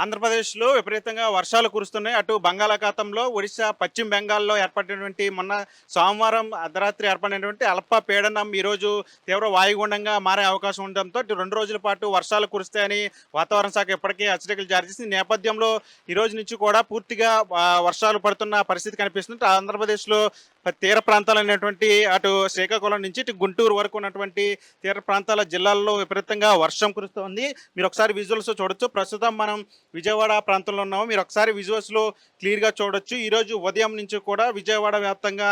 ఆంధ్రప్రదేశ్‌లో విపరీతంగా వర్షాలు కురుస్తున్నాయి. అటు బంగాళాఖాతంలో ఒడిశా, పశ్చిమ బెంగాల్‌లో ఏర్పడినటువంటి మొన్న సోమవారం అర్ధరాత్రి ఏర్పడినటువంటి అల్పపీడనం ఈరోజు తీవ్ర వాయుగుండంగా మారే అవకాశం ఉండడంతో ఇటు 2 రోజుల పాటు వర్షాలు కురుస్తాయని వాతావరణ శాఖ ఇప్పటికే హెచ్చరికలు జారీ చేసింది. ఈ నేపథ్యంలో ఈరోజు నుంచి కూడా పూర్తిగా వర్షాలు పడుతున్న పరిస్థితి కనిపిస్తుంది. ఆంధ్రప్రదేశ్‌లో తీర ప్రాంతాలైనటువంటి అటు శ్రీకాకుళం నుంచి ఇటు గుంటూరు వరకు ఉన్నటువంటి తీర ప్రాంతాల జిల్లాల్లో విపరీతంగా వర్షం కురుస్తోంది. మీరు ఒకసారి విజువల్స్ చూడొచ్చు. ప్రస్తుతం మనం విజయవాడ ప్రాంతంలో ఉన్నాము. మీరు ఒకసారి విజువల్స్‌లో క్లియర్‌గా చూడొచ్చు. ఈరోజు ఉదయం నుంచి కూడా విజయవాడ వ్యాప్తంగా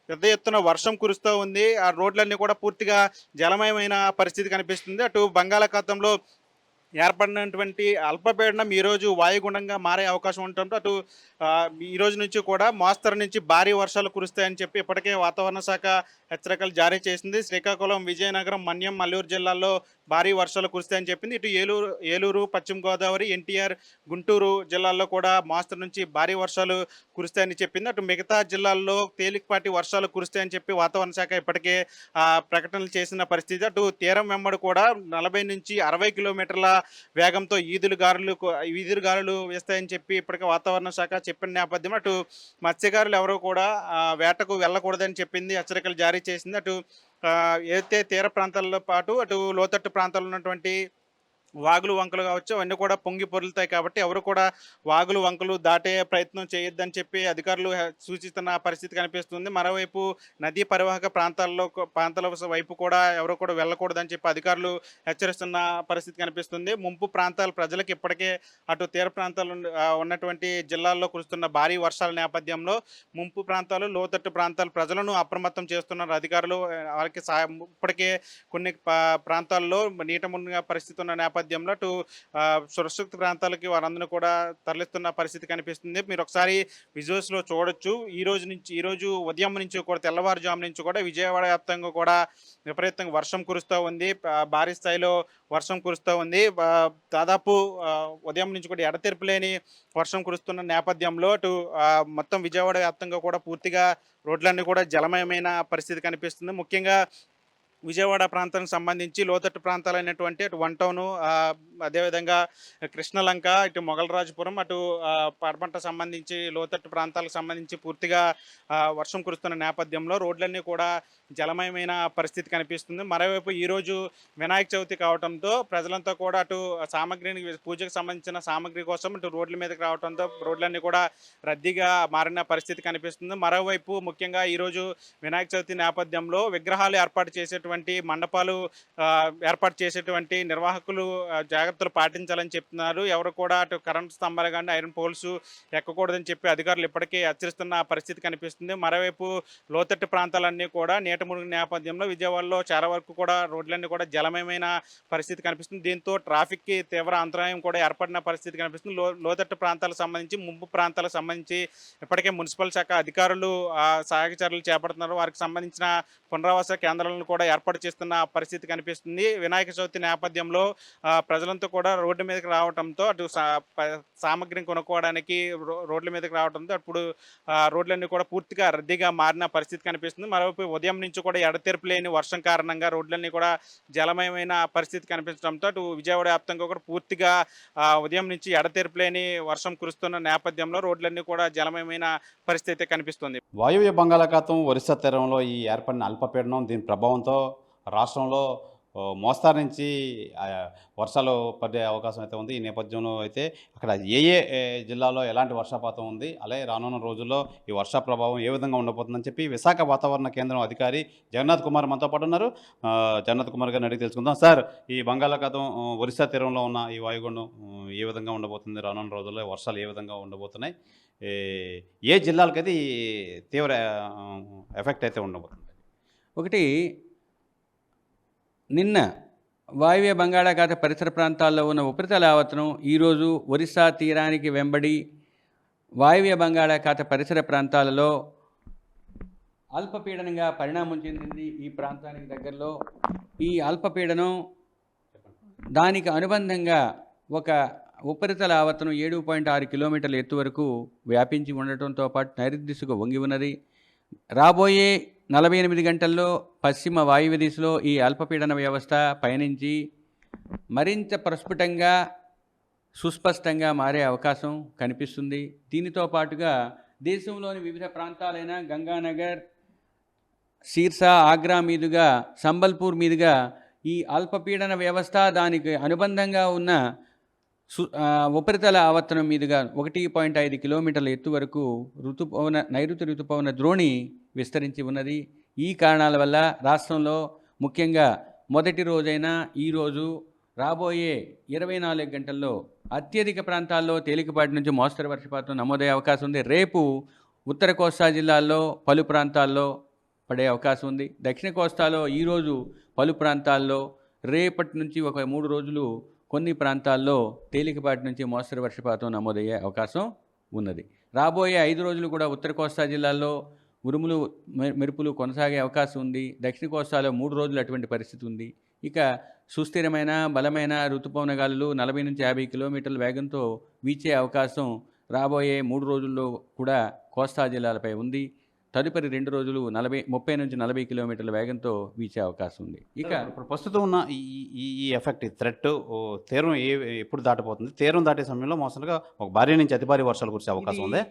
పెద్ద ఎత్తున వర్షం కురుస్తూ ఉంది. ఆ రోడ్లన్నీ కూడా పూర్తిగా జలమయమైన పరిస్థితి కనిపిస్తుంది. అటు బంగాళాఖాతంలో ఏర్పడినటువంటి అల్పపీడనం ఈరోజు వాయుగుండంగా మారే అవకాశం ఉండటంతో అటు ఈ రోజు నుంచి కూడా మోస్తరు నుంచి భారీ వర్షాలు కురుస్తాయని చెప్పి ఇప్పటికే వాతావరణ శాఖ హెచ్చరికలు జారీ చేసింది. శ్రీకాకుళం, విజయనగరం, మన్యం, అల్లూరు జిల్లాల్లో భారీ వర్షాలు కురుస్తాయని చెప్పింది. ఇటు ఏలూరు, పశ్చిమ గోదావరి, ఎన్టీఆర్, గుంటూరు జిల్లాల్లో కూడా మోస్తరు నుంచి భారీ వర్షాలు కురుస్తాయని చెప్పింది. అటు మిగతా జిల్లాల్లో తేలికపాటి వర్షాలు కురుస్తాయని చెప్పి వాతావరణ శాఖ ఇప్పటికే ప్రకటనలు చేసిన పరిస్థితి. అటు తీరం వెంబడి కూడా 40 నుంచి 60 కిలోమీటర్ల వేగంతో ఈదురుగాలులు వీస్తాయని చెప్పి ఇప్పటికే వాతావరణ శాఖ చెప్పిన నేపథ్యంలో అటు మత్స్యకారులు ఎవరూ కూడా వేటకు వెళ్ళకూడదని చెప్పింది, హెచ్చరికలు జారీ చేసింది. అటు ఏదైతే తీర ప్రాంతాల్లో పాటు అటు లోతట్టు ప్రాంతాల్లో ఉన్నటువంటి వాగులు, వంకలు కావచ్చు అవన్నీ కూడా పొంగి పొర్లుతాయి కాబట్టి ఎవరు కూడా వాగులు, వంకలు దాటే ప్రయత్నం చేయొద్దని చెప్పి అధికారులు సూచిస్తున్న పరిస్థితి కనిపిస్తుంది. మరోవైపు నదీ పరివాహక ప్రాంతాల వైపు కూడా ఎవరు కూడా వెళ్ళకూడదని చెప్పి అధికారులు హెచ్చరిస్తున్న పరిస్థితి కనిపిస్తుంది. ముంపు ప్రాంతాల ప్రజలకు ఇప్పటికే అటు తీర ప్రాంతాలు ఉన్నటువంటి జిల్లాల్లో కురుస్తున్న భారీ వర్షాల నేపథ్యంలో ముంపు ప్రాంతాలు, లోతట్టు ప్రాంతాల ప్రజలను అప్రమత్తం చేస్తున్నారు అధికారులు. వాళ్ళకి ఇప్పటికే కొన్ని ప్రాంతాల్లో నీట మునిగిన పరిస్థితి ఉన్న నేపథ్యంలో అటు సురక్షిత ప్రాంతాలకి వారందరూ కూడా తరలిస్తున్న పరిస్థితి కనిపిస్తుంది. మీరు ఒకసారి విజువల్స్‌లో చూడొచ్చు. ఈరోజు ఉదయం నుంచి కూడా తెల్లవారుజాము నుంచి కూడా విజయవాడ వ్యాప్తంగా కూడా విపరీతంగా వర్షం కురుస్తూ ఉంది. భారీ స్థాయిలో వర్షం కురుస్తూ ఉంది. దాదాపు ఉదయం నుంచి కూడా ఎడతెరిపి లేని వర్షం కురుస్తున్న నేపథ్యంలో అటు మొత్తం విజయవాడ వ్యాప్తంగా కూడా పూర్తిగా రోడ్లన్నీ కూడా జలమయమైన పరిస్థితి కనిపిస్తుంది. ముఖ్యంగా విజయవాడ ప్రాంతానికి సంబంధించి లోతట్టు ప్రాంతాలైనటువంటి అటు వన్ టౌను, అదేవిధంగా కృష్ణలంక, ఇటు మొగలరాజుపురం, అటు పడమట సంబంధించి లోతట్టు ప్రాంతాలకు సంబంధించి పూర్తిగా వర్షం కురుస్తున్న నేపథ్యంలో రోడ్లన్నీ కూడా జలమయమైన పరిస్థితి కనిపిస్తుంది. మరోవైపు ఈరోజు వినాయక చవితి కావడంతో ప్రజలంతా కూడా అటు సామగ్రిని, పూజకు సంబంధించిన సామగ్రి కోసం ఇటు రోడ్ల మీదకి రావడంతో రోడ్లన్నీ కూడా రద్దీగా మారిన పరిస్థితి కనిపిస్తుంది. మరోవైపు ముఖ్యంగా ఈరోజు వినాయక చవితి నేపథ్యంలో విగ్రహాలు ఏర్పాటు చేసేటువంటి మండపాలు ఏర్పాటు చేసేటువంటి నిర్వాహకులు జాగ్రత్తలు పాటించాలని చెప్తున్నారు. ఎవరు కూడా అటు కరెంట్ స్తంభాలు కానీ ఐరన్ పోల్స్ ఎక్కకూడదని చెప్పి అధికారులు ఇప్పటికే హెచ్చరిస్తున్న పరిస్థితి కనిపిస్తుంది. మరోవైపు లోతట్టు ప్రాంతాలన్నీ కూడా నీట మునిగిన నేపథ్యంలో విజయవాడలో చాలా వరకు కూడా రోడ్లన్నీ కూడా జలమయమైన పరిస్థితి కనిపిస్తుంది. దీంతో ట్రాఫిక్కి తీవ్ర అంతరాయం కూడా ఏర్పడిన పరిస్థితి కనిపిస్తుంది. లోతట్టు ప్రాంతాలకు సంబంధించి, ముంపు ప్రాంతాలకు సంబంధించి ఇప్పటికే మున్సిపల్ శాఖ అధికారులు సహాయక చర్యలు చేపడుతున్నారు. వారికి సంబంధించిన పునరావాస కేంద్రాలను కూడా ఏర్పాటు చేస్తున్న పరిస్థితి కనిపిస్తుంది. వినాయక చవితి నేపథ్యంలో ప్రజలంతా కూడా రోడ్డు మీదకి రావడంతో అటు సామగ్రిని కొనుక్కోవడానికి రోడ్ల మీదకి రావడంతో అప్పుడు రోడ్లన్నీ కూడా పూర్తిగా రద్దీగా మారిన పరిస్థితి కనిపిస్తుంది. మరోవైపు ఉదయం నుంచి కూడా ఎడతెరిపి లేని వర్షం కారణంగా రోడ్లన్నీ కూడా జలమయమైన పరిస్థితి కనిపించడంతో అటు విజయవాడ వ్యాప్తంగా కూడా పూర్తిగా ఉదయం నుంచి ఎడతెరిపి లేని వర్షం కురుస్తున్న నేపథ్యంలో రోడ్లన్నీ కూడా జలమయమైన పరిస్థితి కనిపిస్తుంది. వాయువ్య బంగాళాఖాతం, ఒరిస్సా తీరంలో ఈ ఏర్పడిన అల్పపీడనం, దీని ప్రభావంతో రాష్ట్రంలో మోస్తారు నుంచి వర్షాలు పడే అవకాశం అయితే ఉంది. ఈ నేపథ్యంలో అయితే అక్కడ ఏ జిల్లాలో ఎలాంటి వర్షపాతం ఉంది, అలాగే రానున్న రోజుల్లో ఈ వర్ష ప్రభావం ఏ విధంగా ఉండబోతుందని చెప్పి విశాఖ వాతావరణ కేంద్రం అధికారి జగన్నాథ్ కుమార్ మనతో పాటు ఉన్నారు. జగన్నాథ్ కుమార్ గారిని అడిగి తెలుసుకుందాం. సార్, ఈ బంగాళాఖాతం, ఒరిస్సా తీరంలో ఉన్న ఈ వాయుగుండం ఏ విధంగా ఉండబోతుంది, రానున్న రోజుల్లో వర్షాలు ఏ విధంగా ఉండబోతున్నాయి, ఏ జిల్లాలకైతే ఈ తీవ్ర ఎఫెక్ట్ అయితే ఉండబోతుంది? ఒకటి, నిన్న వాయువ్య బంగాళాఖాత పరిసర ప్రాంతాల్లో ఉన్న ఉపరితల ఆవర్తనం ఈరోజు ఒరిస్సా తీరానికి వెంబడి వాయువ్య బంగాళాఖాత పరిసర ప్రాంతాలలో అల్పపీడనంగా పరిణామం చెందింది. ఈ ప్రాంతానికి దగ్గరలో ఈ అల్పపీడనం దానికి అనుబంధంగా ఒక ఉపరితల ఆవర్తనం 7.6 కిలోమీటర్ల ఎత్తు వరకు వ్యాపించి ఉండటంతో పాటు నైరుతి దిశకు వంగి ఉన్నది. రాబోయే 48 గంటల్లో పశ్చిమ వాయువ్య దిశలో ఈ అల్పపీడన వ్యవస్థ పయనించి మరింత ప్రస్ఫుటంగా సుస్పష్టంగా మారే అవకాశం కనిపిస్తుంది. దీనితో పాటుగా దేశంలోని వివిధ ప్రాంతాలైన గంగానగర్, సిర్సా, ఆగ్రా మీదుగా సంబల్పూర్ మీదుగా ఈ అల్పపీడన వ్యవస్థ దానికి అనుబంధంగా ఉన్న ఉపరితల ఆవర్తనం మీదుగా 1.5 కిలోమీటర్ల ఎత్తు వరకు నైరుతి ఋతుపవన ద్రోణి విస్తరించి ఉన్నది. ఈ కారణాల వల్ల రాష్ట్రంలో ముఖ్యంగా మొదటి రోజైన ఈరోజు రాబోయే 24 గంటల్లో అత్యధిక ప్రాంతాల్లో తేలికపాటి నుంచి మోస్తరు వర్షపాతం నమోదయ్యే అవకాశం ఉంది. రేపు ఉత్తర కోస్తా జిల్లాల్లో పలు ప్రాంతాల్లో పడే అవకాశం ఉంది. దక్షిణ కోస్తాలో ఈరోజు పలు ప్రాంతాల్లో, రేపటి నుంచి ఒక 3 రోజులు కొన్ని ప్రాంతాల్లో తేలికపాటి నుంచి మోస్తరు వర్షపాతం నమోదయ్యే అవకాశం ఉన్నది. రాబోయే 5 రోజులు కూడా ఉత్తర కోస్తా జిల్లాల్లో ఉరుములు మెరుపులు కొనసాగే అవకాశం ఉంది. దక్షిణ కోస్తాలో 3 రోజులు అటువంటి పరిస్థితి ఉంది. ఇక సుస్థిరమైన బలమైన రుతుపవన గాలులు 40 నుంచి 50 కిలోమీటర్ల వేగంతో వీచే అవకాశం రాబోయే 3 రోజుల్లో కూడా కోస్తా జిల్లాలపై ఉంది. తదుపరి 2 రోజులు 30 నుంచి 40 కిలోమీటర్ల వేగంతో వీచే అవకాశం ఉంది. ఇక ఇప్పుడు ప్రస్తుతం ఉన్న ఈ ఎఫెక్ట్, ఈ థ్రెట్ తీరం ఎప్పుడు దాటిపోతుంది? తీరం దాటే సమయంలో మోసంగా ఒక భారీ నుంచి అతి భారీ వర్షాలు కురిసే అవకాశం ఉంది.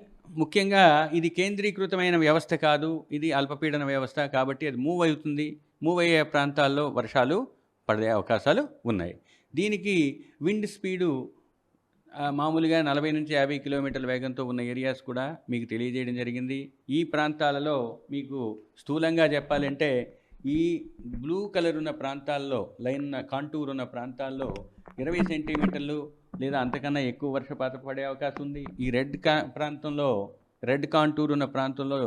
ముఖ్యంగా ఇది కేంద్రీకృతమైన వ్యవస్థ కాదు, ఇది అల్పపీడన వ్యవస్థ. కాబట్టి అది మూవ్ అవుతుంది. మూవ్ అయ్యే ప్రాంతాల్లో వర్షాలు పడే అవకాశాలు ఉన్నాయి. దీనికి విండ్ స్పీడు మామూలుగా 40 నుంచి 50 కిలోమీటర్ల వేగంతో ఉన్న ఏరియాస్ కూడా మీకు తెలియజేయడం జరిగింది. ఈ ప్రాంతాలలో మీకు స్థూలంగా చెప్పాలంటే ఈ బ్లూ కలర్ ఉన్న ప్రాంతాల్లో, లైన్ కాంటూర్ ఉన్న ప్రాంతాల్లో 20 సెంటీమీటర్లు లేదా అంతకన్నా ఎక్కువ వర్షపాతం పడే అవకాశం ఉంది. ఈ ప్రాంతంలో, రెడ్ కాంటూర్ ఉన్న ప్రాంతంలో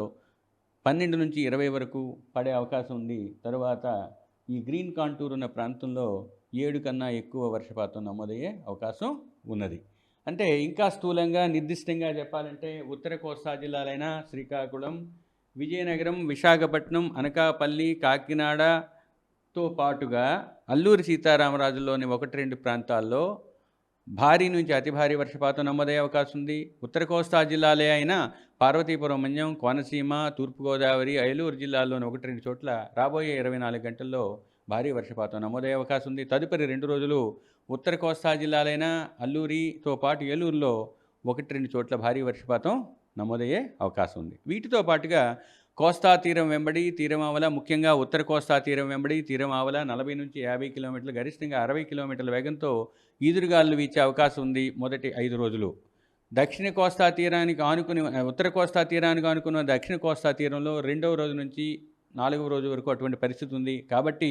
12 నుంచి 20 వరకు పడే అవకాశం ఉంది. తరువాత ఈ గ్రీన్ కాంటూర్ ఉన్న ప్రాంతంలో 7 కన్నా ఎక్కువ వర్షపాతం నమోదయ్యే అవకాశం ఉన్నది. అంటే ఇంకా స్థూలంగా నిర్దిష్టంగా చెప్పాలంటే ఉత్తర కోస్తా జిల్లాలైన శ్రీకాకుళం, విజయనగరం, విశాఖపట్నం, అనకాపల్లి, కాకినాడతో పాటుగా అల్లూరి సీతారామరాజులోని 1-2 ప్రాంతాల్లో భారీ నుంచి అతి భారీ వర్షపాతం నమోదయ్యే అవకాశం ఉంది. ఉత్తర కోస్తా జిల్లాలే అయిన పార్వతీపురం, మన్యం, కోనసీమ, తూర్పుగోదావరి, ఏలూరు జిల్లాల్లోని 1-2 చోట్ల రాబోయే 24 గంటల్లో భారీ వర్షపాతం నమోదయ్యే అవకాశం ఉంది. తదుపరి 2 రోజులు ఉత్తర కోస్తా జిల్లాలైన అల్లూరితో పాటు ఏలూరులో 1-2 చోట్ల భారీ వర్షపాతం నమోదయ్యే అవకాశం ఉంది. వీటితో పాటుగా కోస్తా తీరం వెంబడి, తీరం ఆవల, ముఖ్యంగా ఉత్తర కోస్తా తీరం వెంబడి, తీరం ఆవల 40 నుంచి 50 కిలోమీటర్లు, గరిష్టంగా 60 కిలోమీటర్ల వేగంతో ఈదురుగాలులు వీచే అవకాశం ఉంది మొదటి 5 రోజులు. దక్షిణ కోస్తా తీరానికి ఆనుకుని, ఉత్తర కోస్తా తీరానికి ఆనుకున్న దక్షిణ కోస్తా తీరంలో 2వ రోజు నుంచి 4వ రోజు వరకు అటువంటి పరిస్థితి ఉంది. కాబట్టి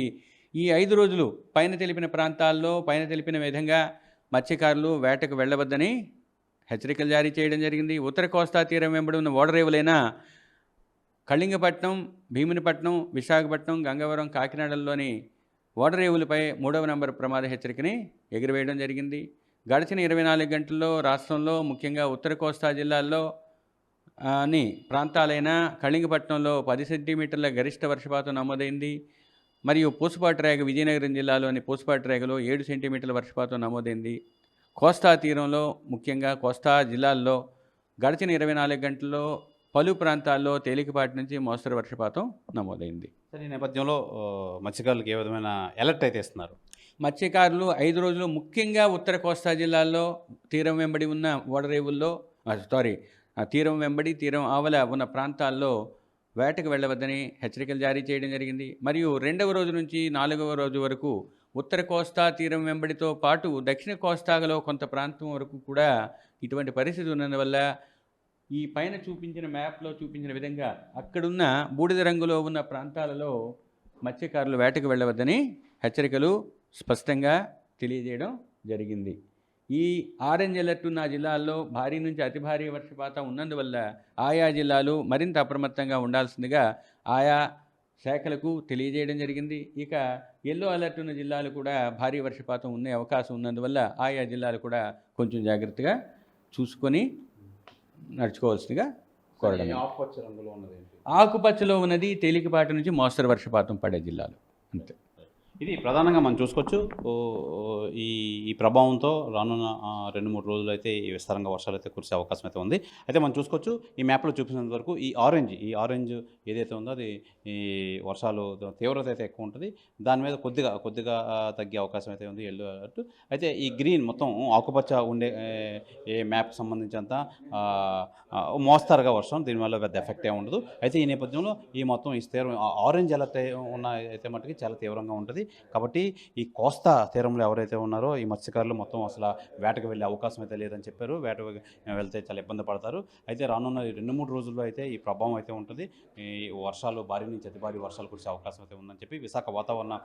ఈ 5 రోజులు పైన తెలిపిన ప్రాంతాల్లో పైన తెలిపిన విధంగా మత్స్యకారులు వేటకు వెళ్ళవద్దని హెచ్చరికలు జారీ చేయడం జరిగింది. ఉత్తర కోస్తా తీరం వెంబడి ఉన్న ఓడరేవులైన కళింగపట్నం, భీమునిపట్నం, విశాఖపట్నం, గంగవరం, కాకినాడల్లోని ఓడరేవులపై 3వ నంబర్ ప్రమాద హెచ్చరికని ఎగురవేయడం జరిగింది. గడిచిన 24 గంటల్లో రాష్ట్రంలో ముఖ్యంగా ఉత్తర కోస్తా జిల్లాల్లో ప్రాంతాలైన కళింగపట్నంలో 10 సెంటీమీటర్ల గరిష్ట వర్షపాతం నమోదైంది. మరియు పూసపాటిరేగ, విజయనగరం జిల్లాలోని పూసపాటిరేగలో 7 సెంటీమీటర్ల వర్షపాతం నమోదైంది. కోస్తా తీరంలో ముఖ్యంగా కోస్తా జిల్లాల్లో గడిచిన 24 గంటల్లో పలు ప్రాంతాల్లో తేలికపాటి నుంచి మోస్తరు వర్షపాతం నమోదైంది. సరే, ఈ నేపథ్యంలో మత్స్యకారులకు ఏ విధమైన అలర్ట్ అయితే ఇస్తున్నారు? మత్స్యకారులు 5 రోజులు ముఖ్యంగా ఉత్తర కోస్తా జిల్లాల్లో తీరం వెంబడి ఉన్న ఓడరేవుల్లో తీరం వెంబడి, తీరం ఆవల ఉన్న ప్రాంతాల్లో వేటకు వెళ్ళవద్దని హెచ్చరికలు జారీ చేయడం జరిగింది. మరియు 2వ రోజు నుంచి 4వ రోజు వరకు ఉత్తర కోస్తా తీరం వెంబడితో పాటు దక్షిణ కోస్తాలో కొంత ప్రాంతం వరకు కూడా ఇటువంటి పరిస్థితి ఉన్నందువల్ల ఈ పైన చూపించిన మ్యాప్లో చూపించిన విధంగా అక్కడున్న బూడిద రంగులో ఉన్న ప్రాంతాలలో మత్స్యకారులు వేటకు వెళ్ళవద్దని హెచ్చరికలు స్పష్టంగా తెలియజేయడం జరిగింది. ఈ ఆరెంజ్ అలర్ట్ ఉన్న జిల్లాల్లో భారీ నుంచి అతి భారీ వర్షపాతం ఉన్నందువల్ల ఆయా జిల్లాలు మరింత అప్రమత్తంగా ఉండాల్సిందిగా ఆయా శాఖలకు తెలియజేయడం జరిగింది. ఇక ఎల్లో అలర్ట్ ఉన్న జిల్లాలు కూడా భారీ వర్షపాతం ఉండే అవకాశం ఉన్నందువల్ల ఆయా జిల్లాలు కూడా కొంచెం జాగ్రత్తగా చూసుకొని నడుచుకోవాల్సిందిగా కోరడం. ఆకుపచ్చ రంగులో ఉన్నది, ఆకుపచ్చలో ఉన్నది తేలికపాటి నుంచి మోస్తరు వర్షపాతం పడే జిల్లాలు అంతే. ఇది ప్రధానంగా మనం చూసుకోవచ్చు. ఓ ఓ ఈ ఈ ప్రభావంతో రానున్న 2-3 రోజులు అయితే ఈ విస్తారంగా వర్షాలు అయితే కురిసే అవకాశం అయితే ఉంది. అయితే మనం చూసుకోవచ్చు ఈ మ్యాప్‌లో చూపించినంత వరకు ఈ ఆరెంజ్ ఏదైతే ఉందో అది ఈ వర్షాలు తీవ్రత అయితే ఎక్కువ ఉంటది. దాని మీద కొద్దిగా తగ్గే అవకాశం అయితే ఉంది యెల్లో అలర్ట్. అయితే ఈ గ్రీన్ మొత్తం ఆకుపచ్చ ఉండే ఏ మ్యాప్‌కి సంబంధించినంత మోస్తరుగా వర్షం, దీనివల్ల పెద్ద ఎఫెక్ట్ ఏమి ఉండదు. అయితే ఈ నేపథ్యంలో ఈ మొత్తం ఈ ఆరెంజ్ అలర్ట్ ఉన్న అయితే మట్టుకి చాలా తీవ్రంగా ఉంటది. కాబట్టి ఈ కోస్తా తీరంలో ఎవరైతే ఉన్నారో ఈ మత్స్యకారులు మొత్తం అసలు వేటకు వెళ్ళే అవకాశం అయితే లేదని చెప్పారు. వేటకు వెళ్తే చాలా ఇబ్బంది పడతారు. అయితే రానున్న 2-3 రోజుల్లో అయితే ఈ ప్రభావం అయితే ఉంటుంది. ఈ వర్షాలు భారీ నుంచి అతి భారీ వర్షాలు కురిసే అవకాశం అయితే ఉందని చెప్పి విశాఖ వాతావరణ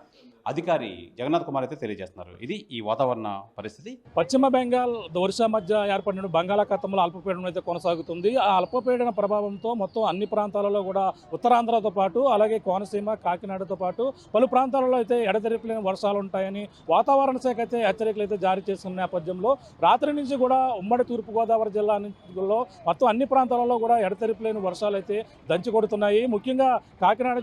అధికారి జగన్నాథ్ కుమార్ అయితే తెలియజేస్తున్నారు. ఇది ఈ వాతావరణ పరిస్థితి. పశ్చిమ బెంగాల్ ఒరిస్సా మధ్య ఏర్పడిన బంగాళాఖాతంలో అల్పపీడనం అయితే కొనసాగుతుంది. ఆ అల్పపీడన ప్రభావంతో మొత్తం అన్ని ప్రాంతాలలో కూడా ఉత్తరాంధ్రతో పాటు అలాగే కోనసీమ, కాకినాడతో పాటు పలు ప్రాంతాలలో అయితే ఎడతెరిపిలేని వర్షాలు ఉంటాయని వాతావరణ శాఖ అయితే హెచ్చరికలు అయితే జారీ చేసిన నేపథ్యంలో రాత్రి నుంచి కూడా ఉమ్మడి తూర్పుగోదావరి జిల్లాలో మొత్తం అన్ని ప్రాంతాలలో కూడా ఎడతెరిపిలేని వర్షాలు అయితే దంచి కొడుతున్నాయి. ముఖ్యంగా కాకినాడ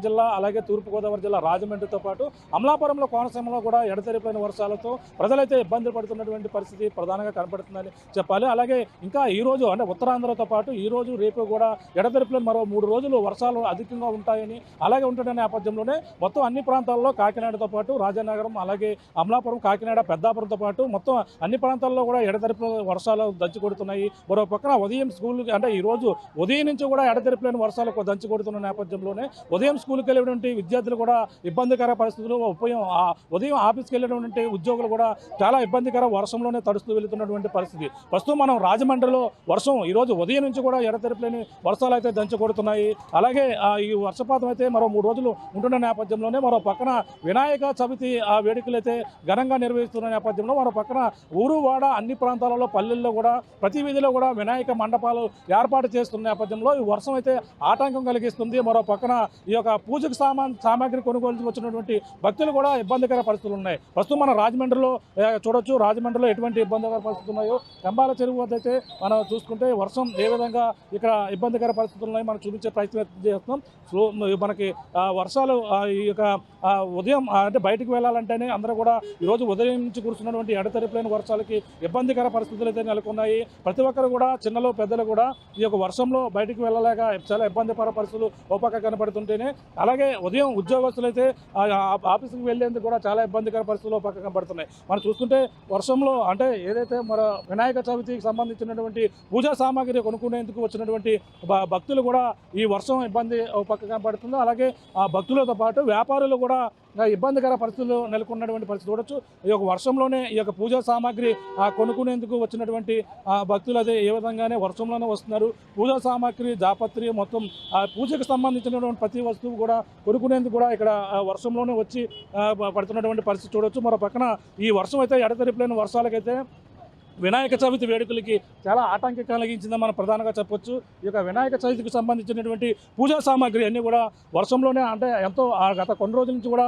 జిల్లా అలాగే తూర్పుగోదావరి జిల్లా రాజమండ్రితో పాటు అమలాపురంలో, కోనసీమలో కూడా ఎడతెరిపిలేని వర్షాలతో ప్రజలైతే ఇబ్బంది పడుతున్నటువంటి పరిస్థితి ప్రధానంగా కనపడుతుందని చెప్పాలి. అలాగే ఇంకా ఈ రోజు అంటే ఉత్తరాంధ్రతో పాటు ఈ రోజు రేపు కూడా ఎడతెరిపిలేని మరో 3 రోజులు వర్షాలు అధికంగా ఉంటాయని అలాగే ఉంటున్న నేపథ్యంలోనే మొత్తం అన్ని ప్రాంతాల్లో కాకినాడతో పాటు రాజానగరం అలాగే అమలాపురం, కాకినాడ, పెద్దాపురంతో పాటు మొత్తం అన్ని ప్రాంతాల్లో కూడా ఎడతెరిపిన వర్షాలు దంచి కొడుతున్నాయి. మరో పక్కన ఉదయం స్కూల్ అంటే ఈ రోజు ఉదయం నుంచి కూడా ఎడతెరిపిలేని వర్షాలు దంచి కొడుతున్న నేపథ్యంలోనే ఉదయం స్కూల్కి వెళ్ళేటువంటి విద్యార్థులు కూడా ఇబ్బందికర పరిస్థితులు, ఉదయం ఆఫీస్కి వెళ్ళేటువంటి ఉద్యోగులు కూడా చాలా ఇబ్బందికర వర్షంలోనే తడుస్తూ వెళుతున్నటువంటి పరిస్థితి. ప్రస్తుతం మనం రాజమండ్రిలో వర్షం ఈ రోజు ఉదయం నుంచి కూడా ఎడతెరిపిలేని వర్షాలు అయితే దంచి కొడుతున్నాయి. అలాగే ఈ వర్షపాతం అయితే మరో 3 రోజులు ఉంటున్న నేపథ్యంలోనే మరో పక్కన వినాయక చవితి వేడుకలు అయితే ఘనంగా నిర్వహిస్తున్న నేపథ్యంలో మరో పక్కన ఊరు వాడ అన్ని ప్రాంతాలలో పల్లెల్లో కూడా ప్రతి వీధిలో కూడా వినాయక మండపాలు ఏర్పాటు చేస్తున్న నేపథ్యంలో ఈ వర్షం అయితే ఆటంకం కలిగిస్తుంది. మరో పక్కన ఈ యొక్క పూజకు సామాగ్రి కొనుగోలు వచ్చినటువంటి భక్తులు కూడా ఇబ్బందికర పరిస్థితులు ఉన్నాయి. ప్రస్తుతం మన రాజమండ్రిలో చూడొచ్చు. రాజమండ్రిలో ఎటువంటి ఇబ్బందికర పరిస్థితులు ఉన్నాయో కంబాల చెరువు వద్ద అయితే మనం చూసుకుంటే వర్షం ఏ విధంగా ఇక్కడ ఇబ్బందికర పరిస్థితులు ఉన్నాయి మనం చూపించే ప్రయత్నం చేస్తున్నాం. సో మనకి వర్షాలు ఈ యొక్క ఉదయం అంటే బయటకు వెళ్ళాలంటేనే అందరూ కూడా ఈరోజు ఉదయం నుంచి కురుస్తున్నటువంటి ఎడతెరిపిలేని వర్షాలకి ఇబ్బందికర పరిస్థితులు అయితే నెలకొన్నాయి. ప్రతి ఒక్కరు కూడా చిన్నలు పెద్దలు కూడా ఈ యొక్క వర్షంలో బయటకు వెళ్ళలేక చాలా ఇబ్బందికర పరిస్థితులు ఓ పక్క కనపడుతుంటేనే అలాగే ఉదయం ఉద్యోగస్తులు అయితే ఆఫీస్కి వెళ్ళేందుకు కూడా చాలా ఇబ్బందికర పరిస్థితులు ఓ పక్క కనపడుతున్నాయి. మనం చూస్తుంటే వర్షంలో అంటే ఏదైతే మన వినాయక చవితికి సంబంధించినటువంటి పూజా సామాగ్రి కొనుక్కునేందుకు వచ్చినటువంటి భక్తులు కూడా ఈ వర్షం ఇబ్బంది ఓ పక్క కనపడుతుందో అలాగే ఆ భక్తులతో పాటు వ్యాపారులు కూడా ఇబ్బందికర పరిస్థితులు నెలకొన్నటువంటి పరిస్థితి చూడొచ్చు. ఈ యొక్క వర్షంలోనే ఈ యొక్క పూజా సామాగ్రి కొనుక్కునేందుకు వచ్చినటువంటి భక్తులు అదే ఏ విధంగానే వర్షంలోనే వస్తున్నారు. పూజా సామాగ్రి, జాపత్రి మొత్తం పూజకు సంబంధించినటువంటి ప్రతి వస్తువు కూడా కొనుక్కునేందుకు కూడా ఇక్కడ వర్షంలోనే వచ్చి పడుతున్నటువంటి పరిస్థితి చూడొచ్చు. మరో పక్కన ఈ వర్షం అయితే ఎడతెరిపిలేని వర్షాలకైతే వినాయక చవితి వేడుకలకి చాలా ఆటంకం కలిగించిందని మనం ప్రధానంగా చెప్పొచ్చు. ఈ యొక్క వినాయక చవితికి సంబంధించినటువంటి పూజా సామాగ్రి అన్నీ కూడా వర్షంలోనే అంటే ఎంతో గత కొన్ని రోజుల నుంచి కూడా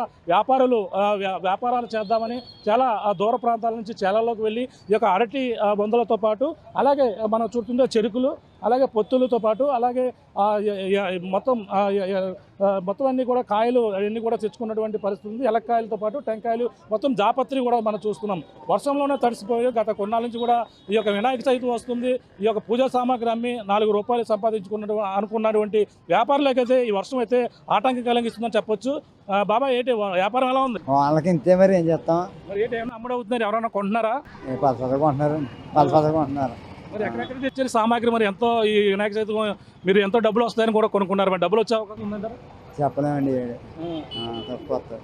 వ్యాపారాలు చేద్దామని చాలా దూర ప్రాంతాల నుంచి చేలల్లోకి వెళ్ళి ఈ యొక్క అరటి బొందలతో పాటు అలాగే మనం చూస్తుంటే చెరుకులు అలాగే పొత్తులతో పాటు అలాగే మొత్తం అన్నీ కూడా కాయలు అన్నీ కూడా తెచ్చుకున్నటువంటి పరిస్థితి ఉంది. ఎలక్కాయలతో పాటు టెంకాయలు మొత్తం జాపత్రి కూడా మనం చూస్తున్నాం. వర్షంలోనే తడిసిపోయి గత కొన్నాళ్ళ నుంచి కూడా ఈ యొక్క వినాయక చవితి వస్తుంది, ఈ యొక్క పూజా సామాగ్రి అమ్మి 4 రూపాయలు అనుకున్నటువంటి వ్యాపారులకైతే ఈ వర్షం అయితే ఆటంకం కలిగిస్తుందని చెప్పొచ్చు. బాబా ఏంటి వ్యాపారం ఎలా ఉంది? వాళ్ళకి ఇంతే మరి ఏం చేస్తాం. మరి ఏంటి ఏమైనా అమ్ముడవుతున్నారు? ఎవరైనా కొంటున్నారా? కొంటున్నారు. మరి ఎక్కడెక్కడ తెచ్చారు సామాగ్రి? మరి ఎంతో ఈ వినాయక చవితి మీరు ఎంతో డబ్బులు వస్తాయని కూడా కొనుక్కున్నారు. మరి డబ్బులు వచ్చే అవకాశం ఉందంటారా? చెప్పలేమండి. తక్కువ వస్తాయి.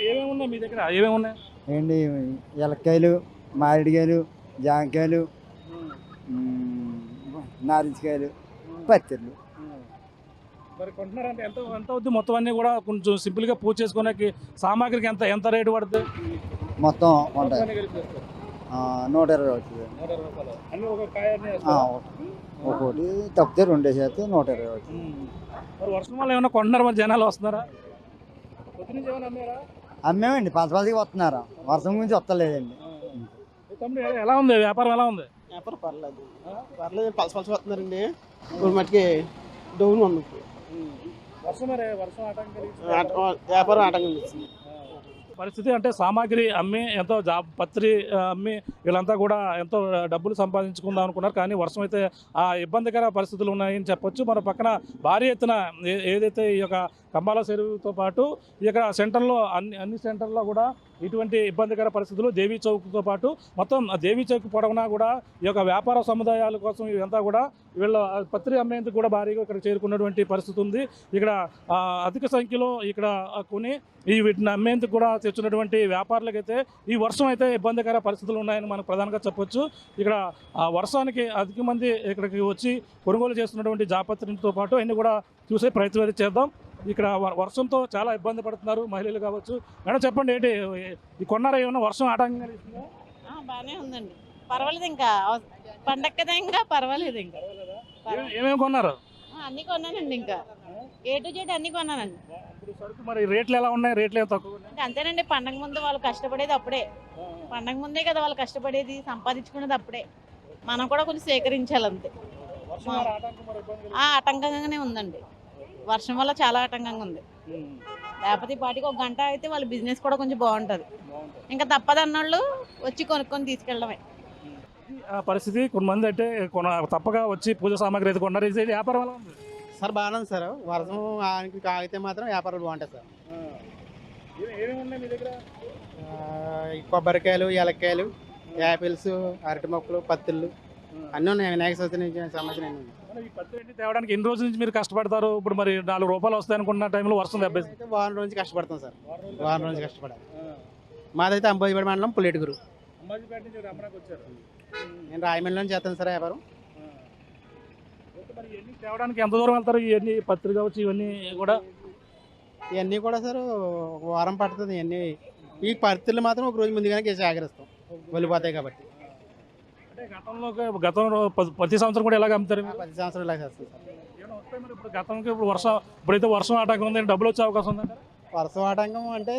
ఏమేమి ఉన్నాయి మీ దగ్గర? ఏమేమి ఉన్నాయి ఏంటి? ఎలక్కాయలు, మామిడికాయలు, జామకాయలు, నారింజకాయలు, పత్తిర్లు. మరి కొంటున్నారంటే ఎంత అవుతుంది మొత్తం అన్నీ కూడా? కొంచెం సింపుల్గా పూజ చేసుకోవడానికి సామాగ్రికి ఎంత రేటు పడుతుంది? మొత్తం ఉంటాయి 120 అవుతుంది. ఒకటి తప్పితే 2 చేస్తే 120 అవుతుంది. మరి వర్షం వల్ల ఏమైనా కొంటున్నారు? మరి జనాలు వస్తున్నారా? అమ్మేమండి, పలసపలసకి వస్తున్నారు. వర్షం గురించి వస్తలేదండి. ఎలా ఉంది వ్యాపారం? ఎలా ఉంది వ్యాపారం? పర్లేదు పలస వస్తున్నారండి. ఇప్పుడు మటుకి డౌన్ ఉంది. వర్షం ఆటంకం కలిగించింది. వ్యాపారం ఆటంకం ఇస్తుంది. పరిస్థితి అంటే సామాగ్రి అమ్మి ఎంతో పత్రి అమ్మి వీళ్ళంతా కూడా ఎంతో డబ్బులు సంపాదించుకుందాం అనుకున్నారు. కానీ వర్షం అయితే ఆ ఇబ్బందికర పరిస్థితులు ఉన్నాయని చెప్పొచ్చు. మన పక్కన భారీ ఎత్తున ఏదైతే ఈ యొక్క కంబాల చెరువుతో పాటు ఇక్కడ సెంటర్లో అన్ని సెంటర్లో కూడా ఇటువంటి ఇబ్బందికర పరిస్థితులు దేవీ చౌక్తో పాటు మొత్తం దేవీ చౌక్ పొడవునా కూడా ఈ యొక్క వ్యాపార సముదాయాల కోసం ఇదంతా కూడా వీళ్ళ పత్రి అమ్మేందుకు కూడా భారీగా ఇక్కడ చేరుకున్నటువంటి పరిస్థితి ఉంది. ఇక్కడ అధిక సంఖ్యలో ఇక్కడ కొని వీటిని అమ్మేందుకు కూడా తెచ్చినటువంటి వ్యాపారులకైతే ఈ వర్షం అయితే ఇబ్బందికర పరిస్థితులు ఉన్నాయని మనం ప్రధానంగా చెప్పొచ్చు. ఇక్కడ ఆ వర్షానికి అధిక మంది ఇక్కడికి వచ్చి కొనుగోలు చేస్తున్నటువంటి జాపత్రితో పాటు అన్ని కూడా చూసే ప్రయత్నం అయితే చేద్దాం. ఇక్కడ వర్షంతో చాలా ఇబ్బంది పడుతున్నారు మహిళలు కావచ్చు. మేడం చెప్పండి, ఏంటి ఈ కొన్నారా ఏమన్నా వర్షం ఆటంకం కలిగిస్తుందా? బాగానే ఉందండి, పర్వాలేదు. ఇంకా పండగ కదా, ఇంకా పర్వాలేదు. ఇంకా ఏమేమి కొన్నారు? అన్ని కొన్నానండి, ఇంకా A to Z అన్ని కొన్నానండి. ఇప్పుడు సరుకు మరి రేట్లు ఎలా ఉన్నాయి? రేట్లు ఏం తక్కువ ఉన్నాయి? ఇంకా అంతేనండి, పండగ ముందు వాళ్ళు కష్టపడేది అప్పుడే. పండగ ముందే కదా వాళ్ళు కష్టపడేది, సంపాదించుకునేది అప్పుడే. మనం కూడా కొంచెం సేకరించాలి అంతే. ఆటంకంగానే ఉందండి, వర్షం వల్ల చాలా ఆటంకంగా ఉంది. లేకపోతే పాటికి ఒక గంట అయితే వాళ్ళ బిజినెస్ కూడా కొంచెం బాగుంటుంది. ఇంకా తప్పదన్నోళ్ళు వచ్చి కొనుక్కొని తీసుకెళ్ళడమే పరిస్థితి. కొంతమంది అయితే తప్పగా వచ్చి పూజ సామాగ్రి అయితే కొన్నారు. ఇది వ్యాపారం ఎలా ఉంది సార్? బాగానే ఉంది సార్. వర్షం ఆగితే మాత్రం వ్యాపారాలు బాగుంటాయి సార్. ఏమేమి ఉన్నాయి మీ దగ్గర? కొబ్బరికాయలు, ఏలక్కాయలు, యాపిల్స్, అరటి మొక్కలు, పత్తులు అన్నీ ఉన్నాయి. వినాయక చవితి సంబంధించిన ఈ పత్తి తేవడానికి ఎన్ని రోజుల నుంచి మీరు కష్టపడతారు? ఇప్పుడు మరి 4 రూపాయలు వస్తాయి అనుకున్న టైంలో వర్షం దెబ్బేసి అయితే వారం రోజు కష్టపడతాం సార్. వారం రోజు కష్టపడాలి. మాదైతే అంబాజీపేట మండలం పుల్లేటిగురు. నేను రాయమండ్రి నుంచి చేస్తాను సార్ వ్యాపారం. తేవడానికి ఎంత దూరం వెళ్తారు? ఇవన్నీ పత్రి కావచ్చు, ఇవన్నీ కూడా ఇవన్నీ కూడా సార్ ఒక వారం పడుతుంది. ఇవన్నీ ఈ పత్తులు మాత్రం ఒక రోజు ముందుగానే సేకరిస్తాం, వెళ్ళిపోతాయి కాబట్టి. గతంలో ప్రతి సంవత్సరం కూడా ఎలాగ అమ్ముతారు? 10 సంవత్సరాలు ఇలా చేస్తాం సార్. ఇప్పుడు గతంకి ఇప్పుడైతే వర్షం ఆటంకం ఉంది, డబ్బులు వచ్చే అవకాశం ఉందంటే? వర్షం ఆటంకం అంటే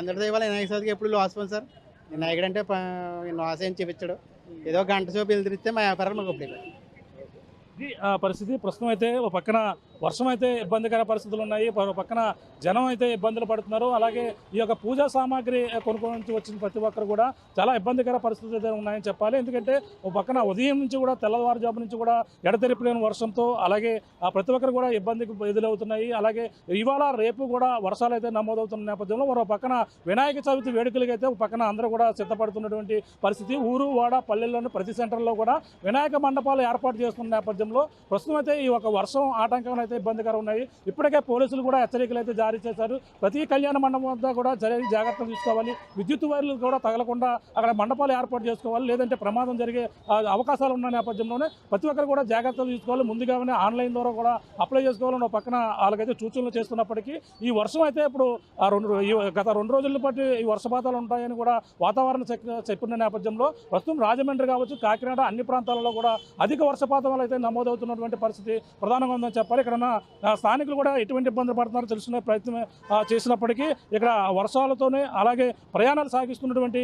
అందరి ఇవాళ వినాయక చవితికి ఎప్పుడు లాస్ పోయింది సార్. వినాయకుడు అంటే లాస్ ఏం చూపించాడు. ఏదో గంట సేపు వెళ్తే మా వ్యాపారాలు మాకు ఇప్పుడు ఇది పరిస్థితి. ప్రస్తుతం అయితే ఒక పక్కన వర్షం అయితే ఇబ్బందికర పరిస్థితులు ఉన్నాయి, పక్కన జనం అయితే ఇబ్బందులు పడుతున్నారు. అలాగే ఈ యొక్క పూజా సామాగ్రి కొనుక్కోవడం నుంచి వచ్చిన ప్రతి ఒక్కరు కూడా చాలా ఇబ్బందికర పరిస్థితులు అయితే ఉన్నాయని చెప్పాలి. ఎందుకంటే ఒక పక్కన ఉదయం నుంచి కూడా తెల్లవారుజాము నుంచి కూడా ఎడతెరిపిలేని వర్షంతో అలాగే ప్రతి ఒక్కరు కూడా ఇబ్బందికి ఎదురవుతున్నాయి. అలాగే ఇవాళ రేపు కూడా వర్షాలు అయితే నమోదవుతున్న నేపథ్యంలో మరో పక్కన వినాయక చవితి వేడుకలకి అయితే ఒక పక్కన అందరూ కూడా సిద్ధపడుతున్నటువంటి పరిస్థితి. ఊరు వాడ పల్లెల్లోని ప్రతి సెంటర్లో కూడా వినాయక మండపాలు ఏర్పాటు చేస్తున్న నేపథ్యంలో ప్రస్తుతం అయితే ఈ ఒక వర్షం ఆటంకం అయితే ఇబ్బందికరం ఉన్నాయి. ఇప్పటికే పోలీసులు కూడా హెచ్చరికలు అయితే జారీ చేశారు. ప్రతి కళ్యాణ మండపం వద్ద కూడా జాగ్రత్తలు తీసుకోవాలి, విద్యుత్ వైర్లు కూడా తగలకుండా అక్కడ మండపాలు ఏర్పాటు చేసుకోవాలి, లేదంటే ప్రమాదం జరిగే అవకాశాలు ఉన్న నేపథ్యంలోనే ప్రతి ఒక్కరు కూడా జాగ్రత్తలు తీసుకోవాలి. ముందుగానే ఆన్లైన్ ద్వారా కూడా అప్లై చేసుకోవాలని పక్కన వాళ్ళకైతే సూచనలు చేస్తున్నప్పటికీ ఈ వర్షం అయితే ఇప్పుడు గత 2 రోజుల పాటు ఈ వర్షపాతాలు ఉంటాయని కూడా వాతావరణ చెప్పిన నేపథ్యంలో ప్రస్తుతం రాజమండ్రి కావచ్చు, కాకినాడ అన్ని ప్రాంతాలలో కూడా అధిక వర్షపాతం అయితే నమోదవుతున్నటువంటి పరిస్థితి ప్రధానంగా ఉందని చెప్పాలి. ఇక్కడ ఉన్న స్థానికులు కూడా ఎటువంటి ఇబ్బందులు పడుతున్నారో తెలుసుకునే ప్రయత్నం చేసినప్పటికీ ఇక్కడ వర్షాలతోనే అలాగే ప్రయాణాలు సాగిస్తున్నటువంటి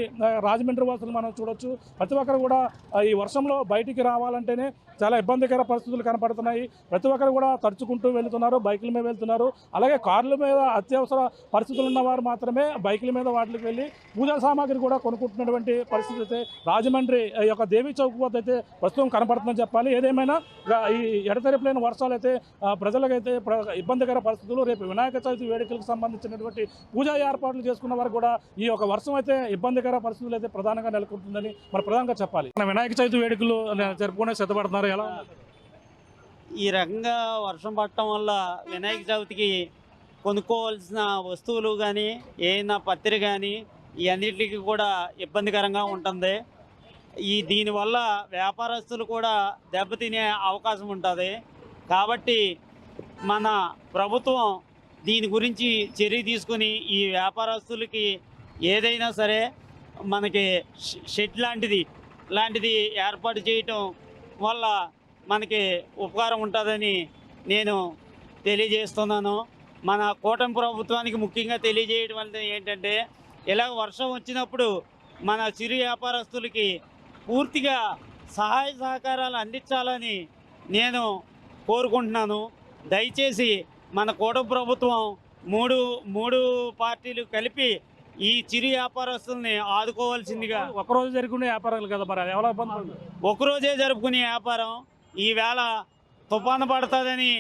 రాజమండ్రి వాసులు మనం చూడొచ్చు. ప్రతి ఒక్కరు కూడా ఈ వర్షంలో బయటికి రావాలంటేనే చాలా ఇబ్బందికర పరిస్థితులు కనపడుతున్నాయి. ప్రతి ఒక్కరు కూడా తడుచుకుంటూ వెళ్తున్నారు, బైకుల మీద వెళ్తున్నారు. అలాగే కార్ల మీద అత్యవసర పరిస్థితులు ఉన్నవారు మాత్రమే బైకుల మీద వాటికి వెళ్ళి పూజా సామాగ్రి కూడా కొనుక్కుంటున్నటువంటి పరిస్థితి అయితే రాజమండ్రి యొక్క దేవీ చౌక్ వద్ద అయితే ప్రస్తుతం కనపడుతుందని చెప్పాలి. ఏదేమైనా ఈ ఎడతెరిపిలేని వర్షాలు అయితే ప్రజలకైతే ఇబ్బందికర పరిస్థితులు. రేపు వినాయక చవితి వేడుకలకు సంబంధించినటువంటి పూజా ఏర్పాట్లు చేసుకున్న వారు కూడా ఈ యొక్క వర్షం అయితే ఇబ్బందికర పరిస్థితులు అయితే ప్రధానంగా నెలకొంటుందని మనం ప్రధానంగా చెప్పాలి. వినాయక చవితి వేడుకలు జరుపుకునే సిద్ధపడుతున్నారు. ఎలా ఈ రకంగా వర్షం పడటం వల్ల వినాయక చవితికి కొనుక్కోవాల్సిన వస్తువులు కానీ ఏమైనా పత్రి కానీ ఈ అన్నిటికీ కూడా ఇబ్బందికరంగా ఉంటుంది. దీనివల్ల వ్యాపారస్తులు కూడా దెబ్బతినే అవకాశం ఉంటుంది. కాబట్టి మన ప్రభుత్వం దీని గురించి చర్య తీసుకుని ఈ వ్యాపారస్తులకి ఏదైనా సరే మనకి షెడ్ లాంటిది ఏర్పాటు చేయటం వల్ల మనకి ఉపకారం ఉంటుందని నేను తెలియజేస్తున్నాను. మన కూటమి ప్రభుత్వానికి ముఖ్యంగా తెలియజేయడం వల్ల ఏంటంటే ఇలా వర్షం వచ్చినప్పుడు మన చిరు వ్యాపారస్తులకి పూర్తిగా సహాయ సహకారాలు అందించాలని నేను కోరుకుంటున్నాను. దయచేసి మన కూటమి ప్రభుత్వం మూడు మూడు పార్టీలు కలిపి ఈ చిరు వ్యాపారస్తుల్ని ఆదుకోవాల్సిందిగా. ఒకరోజు జరుగుకునే వ్యాపారాలు కదా, మరి అది ఎవరో ఇబ్బంది పడుతుంది. ఒకరోజే జరుపుకునే వ్యాపారం ఈవేళ తుఫాను పడుతుందని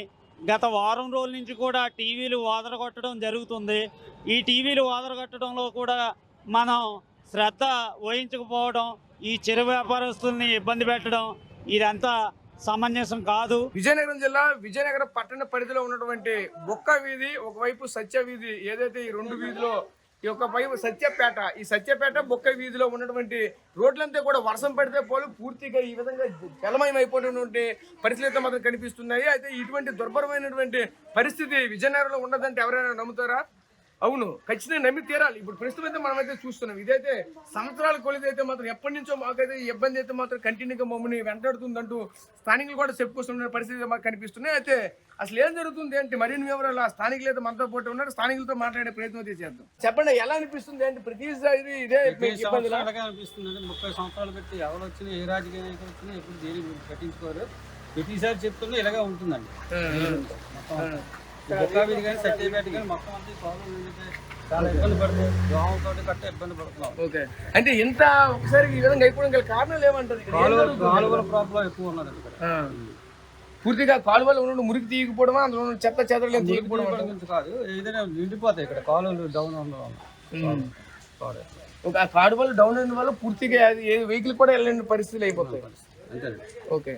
గత వారం రోజుల నుంచి కూడా టీవీలు ఓదరగొట్టడం జరుగుతుంది. ఈ టీవీలు ఓదరగొట్టడంలో కూడా మనం శ్రద్ధ వహించకపోవడం, ఈ చిరు వ్యాపారస్తుల్ని ఇబ్బంది పెట్టడం ఇదంతా సమంజసం కాదు. విజయనగరం జిల్లా విజయనగరం పట్టణ పరిధిలో ఉన్నటువంటి బొక్క వీధి, ఒకవైపు సత్య వీధి, ఏదైతే ఈ రెండు వీధిలో ఈ యొక్క వైపు సత్యపేట, ఈ సత్యపేట బొక్క వీధిలో ఉన్నటువంటి రోడ్లంతా కూడా వర్షం పడితే పోలు పూర్తిగా ఈ విధంగా జలమయం అయిపోయినటువంటి పరిస్థితులు మాత్రం కనిపిస్తున్నాయి. అయితే ఇటువంటి దుర్భరమైనటువంటి పరిస్థితి విజయనగరంలో ఉండదంటే ఎవరైనా నమ్ముతారా? అవును, ఖచ్చితంగా నమ్మి తీరాలి. ఇప్పుడు ప్రస్తుతం అయితే మనమైతే చూస్తున్నాం, ఇదైతే సంవత్సరాల కొలిదైతే మాత్రం ఎప్పటి నుంచో మాకైతే ఈ ఇబ్బంది అయితే మాత్రం కంటిన్యూగా మమ్మల్ని వెంటాడుతుందంటూ స్థానికులు కూడా చెప్పుకొస్తున్న పరిస్థితి మాకు కనిపిస్తున్నాయి. అయితే అసలు ఏం జరుగుతుంది అంటే మరిన్ని వివరాలు స్థానికులు అయితే మనతో పాటు ఉన్నారు, స్థానికులతో మాట్లాడే ప్రయత్నం అయితే చేద్దాం. చెప్పండి, ఎలా అనిపిస్తుంది అంటే ప్రతిసారి ఇదే ఇబ్బంది అనిపిస్తుంది? 30 సంవత్సరాలు పెట్టి ఎవరు వచ్చినా, ఏ రాజకీయ నాయకులు వచ్చినా ఎప్పుడు దేని పట్టించుకోరు. ప్రతిసారి చెప్తున్నా ఇలాగే ఉంటుందండి. బొక్కావీధి కానీ సత్యపేట కానీ మొత్తం అంతా చాలా ఇబ్బంది పడుతుంది. దోమలతో కట్ట ఇబ్బంది పడుతున్నాం. ఓకే, అంటే ఇంత ఒకసారి ఈ విధంగా అయిపోవడం గల కారణాలు ఏమంటారు? కాలువల ప్రాబ్లం ఎక్కువ ఉన్నది ఇక్కడ. పూర్తిగా కాలువలు ఉన్న మురికి తీయకపోవడమా, అందులో చెత్త చెదరలేదు తీయకపోవడం కాదు, ఏదైనా నిండిపోతాయి ఇక్కడ కాలువలు డౌన్ ఉండడం. ఒక కాలువలు డౌన్ అయిన వల్ల పూర్తిగా ఏ వెహికల్ కూడా వెళ్ళని పరిస్థితులు అయిపోతాయి. ఓకే,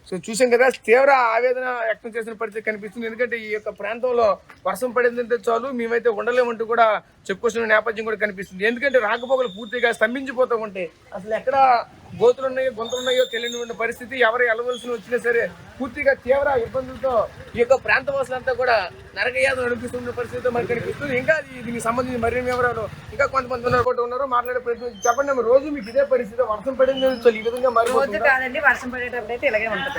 సో చూసాం కదా, తీవ్ర ఆవేదన వ్యక్తం చేసిన పరిస్థితి కనిపిస్తుంది. ఎందుకంటే ఈ యొక్క ప్రాంతంలో వర్షం పడిందంటే చాలు మేమైతే ఉండలేమంటూ కూడా చెప్పుకొస్తున్న నేపథ్యం కూడా కనిపిస్తుంది. ఎందుకంటే రాకపోకలు పూర్తిగా స్తంభించిపోతూ ఉంటాయి. అసలు ఎక్కడ గోతులు ఉన్నాయో గుంతలు ఉన్నాయో తెలియని పరిస్థితి. ఎవరు వెళ్ళవలసి వచ్చినా సరే పూర్తిగా తీవ్ర ఇబ్బందులతో ఈ యొక్క ప్రాంతవాసులంతా కూడా నరకయాతన అనిపిస్తున్న పరిస్థితి మనకు కనిపిస్తుంది. ఇంకా దీనికి సంబంధించి మరిన్ని వివరాలు ఇంకా కొంతమంది ఉన్నారు మాట్లాడే ప్రయత్నం. చెప్పండి, రోజు మీకు ఇదే పరిస్థితి? వర్షం పడింది ఈ విధంగా మరి రోజు కాదండి, వర్షం పడేటప్పుడు అయితే ఇలాగే ఉంటది.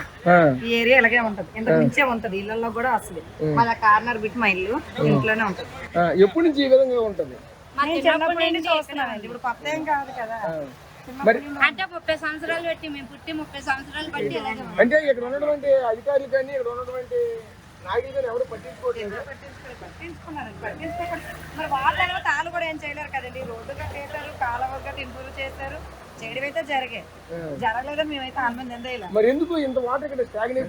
ఈ ఏరియా ఇలాగే ఉంటది, ఇంత నుంచే ఉంటది. ఇళ్లలో కూడా అసలు మన కార్నర్ బిట్ మా ఇల్లు ఇంట్లోనే ఉంటది. ఎప్పటి నుంచి ఈ విధంగా ఉంటది? చిన్నప్పటి నుంచి చూస్తున్నానండి, ఇప్పుడు కొత్త ఏం కాదు కదా. అంటే 30 సంవత్సరాలు పెట్టి మేము పుట్టి 30 సంవత్సరాలు బట్టి అంటే ఇక్కడ ఉన్నటువంటి అధికారులు కానీ ఇక్కడ ఉన్నటువంటి నాయకులు కానీ ఎవరు పట్టించుకోవట్లేదు. మరి వాళ్ళు తాళ్ళు కూడా ఏం చేయలేరు కదండి. రోడ్డు కట్టేశారు, కాలువ గట్ట ఇంప్రూవ్ చేశారు, చేయడం అయితే జరగలేదని మేమైతే ఆనందం ఎందయ్యా. మరి ఎందుకు ఇంత వాటర్ ఇక్కడ స్టాగ్నేట్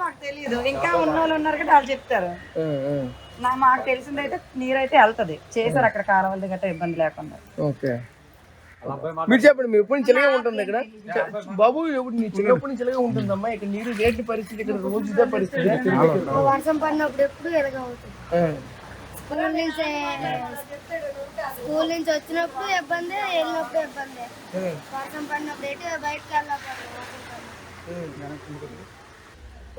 మాకు తెలియదు. ఇంకా ఉన్న వాళ్ళు ఉన్నారు కదా, వాళ్ళు చెప్తారు. మాకు తెలిసిందైతే నీరైతే వెళ్తది, చేశారు అక్కడ కాలువల గట్ట ఇబ్బంది లేకుండా. ఓకే, మీరు చెప్పండి, మీరు ఎప్పుడు నుంచి ఇలాగే ఉంటుంది ఇక్కడ? బాబు, నీ చిన్నప్పటి నుంచి ఇలాగే ఉంటుందమ్మా ఇక్కడ నీరు రేట్ల పరిస్థితి? ఇక్కడ రోజు ఇదే పరిస్థితి? వర్షం పడినప్పుడు ఎప్పుడు ఎలాగ అవుతుంది. స్కూల్ నుంచి వచ్చినప్పుడు ఇబ్బంది, వెళ్ళినప్పుడు ఇబ్బంది. వర్షం పడినప్పుడు ఎటు బయటకు వెళ్ళకపోతే.